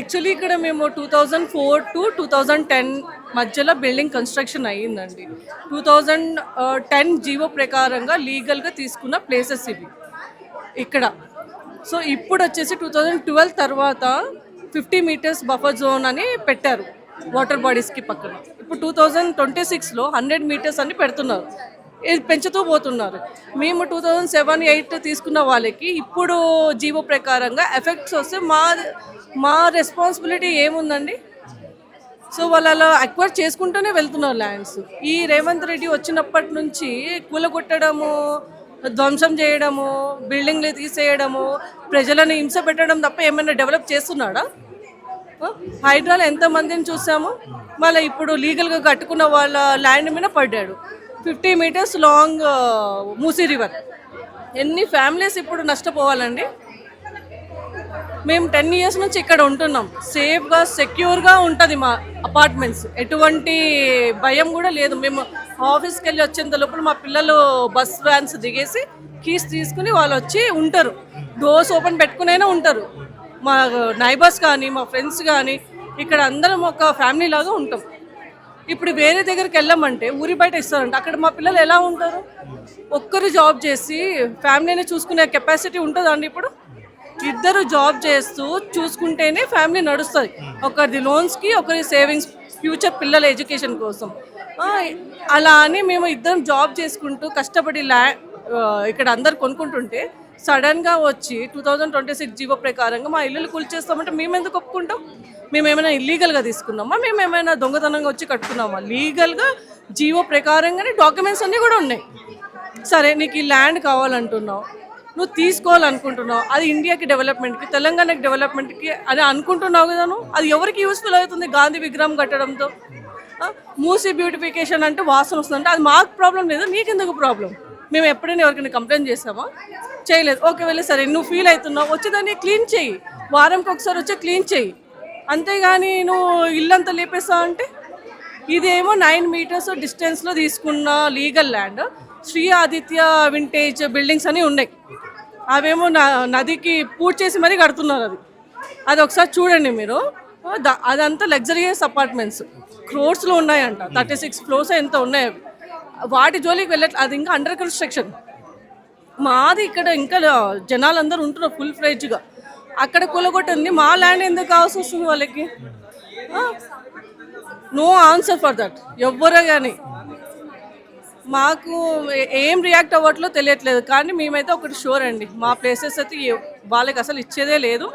Actually ఇక్కడ మేము 2004 to 2010 మధ్యలో బిల్డింగ్ కన్స్ట్రక్షన్ అయ్యిందండి. 2010 జీవో ప్రకారంగా లీగల్గా తీసుకున్న ప్లేసెస్ ఇవి ఇక్కడ. సో ఇప్పుడు వచ్చేసి 2012 తర్వాత 50 మీటర్స్ బఫర్ జోన్ అని పెట్టారు వాటర్ బాడీస్కి పక్కన. ఇప్పుడు 2026లో 100 మీటర్స్ అని పెడుతున్నారు. ఇది పెంచుతూ పోతున్నారు. మేము 2007-8 తీసుకున్న వాళ్ళకి ఇప్పుడు జీవో ప్రకారంగా ఎఫెక్ట్స్ వస్తే మా రెస్పాన్సిబిలిటీ ఏముందండి? సో వాళ్ళు అలా అక్వైర్ చేసుకుంటూనే వెళ్తున్నారు ల్యాండ్స్. ఈ రేవంత్ రెడ్డి వచ్చినప్పటి నుంచి కూలగొట్టడము, ధ్వంసం చేయడము, బిల్డింగ్లు తీసేయడము, ప్రజలను హింస పెట్టడం తప్ప ఏమైనా డెవలప్ చేస్తున్నాడా? హైడ్రాలో ఎంతమందిని చూసాము. మళ్ళీ ఇప్పుడు లీగల్గా కట్టుకున్న వాళ్ళ ల్యాండ్ మీద పడ్డాడు. 50 మీటర్స్ లాంగ్ మూసీ రివర్. ఎన్ని ఫ్యామిలీస్ ఇప్పుడు నష్టపోవాలండి? మేము 10 ఇయర్స్ నుంచి ఇక్కడ ఉంటున్నాం. సేఫ్గా సెక్యూర్గా ఉంటుంది మా అపార్ట్మెంట్స్. ఎటువంటి భయం కూడా లేదు. మేము ఆఫీస్కి వెళ్ళి వచ్చేంత లోపల మా పిల్లలు బస్ వ్యాన్స్ దిగేసి కీస్ తీసుకుని వాళ్ళు వచ్చి ఉంటారు. డోర్స్ ఓపెన్ పెట్టుకునైనా ఉంటారు. మా నైబర్స్ కానీ మా ఫ్రెండ్స్ కానీ ఇక్కడ అందరం ఒక ఫ్యామిలీ లాగా ఉంటాం. ఇప్పుడు వేరే దగ్గరికి వెళ్ళామంటే ఊరి బయట ఇస్తారంట. అక్కడ మా పిల్లలు ఎలా ఉంటారు? ఒక్కరు జాబ్ చేసి ఫ్యామిలీని చూసుకునే కెపాసిటీ ఉంటుందండి. ఇప్పుడు ఇద్దరు జాబ్ చేస్తూ చూసుకుంటేనే ఫ్యామిలీ నడుస్తుంది. ఒకరిది లోన్స్కి, ఒకరి సేవింగ్స్, ఫ్యూచర్ పిల్లల ఎడ్యుకేషన్ కోసం. అలా అని మేము ఇద్దరం జాబ్ చేసుకుంటూ కష్టపడి ఇక్కడ అందరు కొనుక్కుంటుంటే సడన్గా వచ్చి 2026 జీవో ప్రకారంగా మా ఇల్లులు కూల్చేస్తామంటే మేము ఎందుకు ఒప్పుకుంటాం? మేమేమైనా ఇల్లీగల్గా తీసుకున్నామా? మేమేమైనా దొంగతనంగా వచ్చి కట్టుకున్నామా? లీగల్గా జీవో ప్రకారంగానే డాక్యుమెంట్స్ అన్నీ కూడా ఉన్నాయి. సరే, నీకు ఈ ల్యాండ్ కావాలంటున్నావు, నువ్వు తీసుకోవాలనుకుంటున్నావు, అది ఇండియాకి డెవలప్మెంట్కి, తెలంగాణకి డెవలప్మెంట్కి అని అనుకుంటున్నావు కదా. నువ్వు అది ఎవరికి యూస్ఫుల్ అవుతుంది? గాంధీ విగ్రహం కట్టడంతో. మూసీ బ్యూటిఫికేషన్ అంటే వాసన వస్తుందంటే అది మాకు ప్రాబ్లం లేదు, నీకెందుకు ప్రాబ్లం? మేము ఎప్పుడైనా ఎవరికైనా కంప్లైంట్ చేస్తామా? చేయలేదు. ఓకే, వెళ్ళి సరే నువ్వు ఫీల్ అవుతున్నావు, వచ్చేదాన్ని క్లీన్ చేయి, వారంకి ఒకసారి వచ్చి క్లీన్ చేయి. అంతేగాని నువ్వు ఇల్లంతా లేపేస్తావు అంటే. ఇదేమో 9 మీటర్స్ డిస్టెన్స్లో తీసుకున్న legal land. Shri Aditya vintage buildings అని ఉన్నాయి. అవేమో నదికి పూర్తి చేసి మరీ కడుతున్నారు. అది ఒకసారి చూడండి మీరు. అదంతా లగ్జరియస్ అపార్ట్మెంట్స్ క్రోర్స్లో ఉన్నాయంట. 36 ఫ్లోర్స్ ఎంత ఉన్నాయి అవి. వాటి జోలికి వెళ్ళట్లేదు. అది ఇంకా అండర్ కన్స్ట్రక్షన్. మాది ఇక్కడ ఇంకా జనాలందరూ ఉంటున్నారు ఫుల్ ఫ్లెడ్జ్గా. అక్కడ కూలగొట్టింది మా ల్యాండ్ ఎందుకు కావాల్సి వస్తుంది వాళ్ళకి? నో ఆన్సర్ ఫర్ దట్ ఎవ్వరే కానీ. మాకు ఏం రియాక్ట్ అవ్వట్లో తెలియట్లేదు. కానీ మేమైతే ఒకటి షూర్ అండి, మా ప్లేసెస్ అయితే వాళ్ళకి అసలు ఇచ్చేదే లేదు.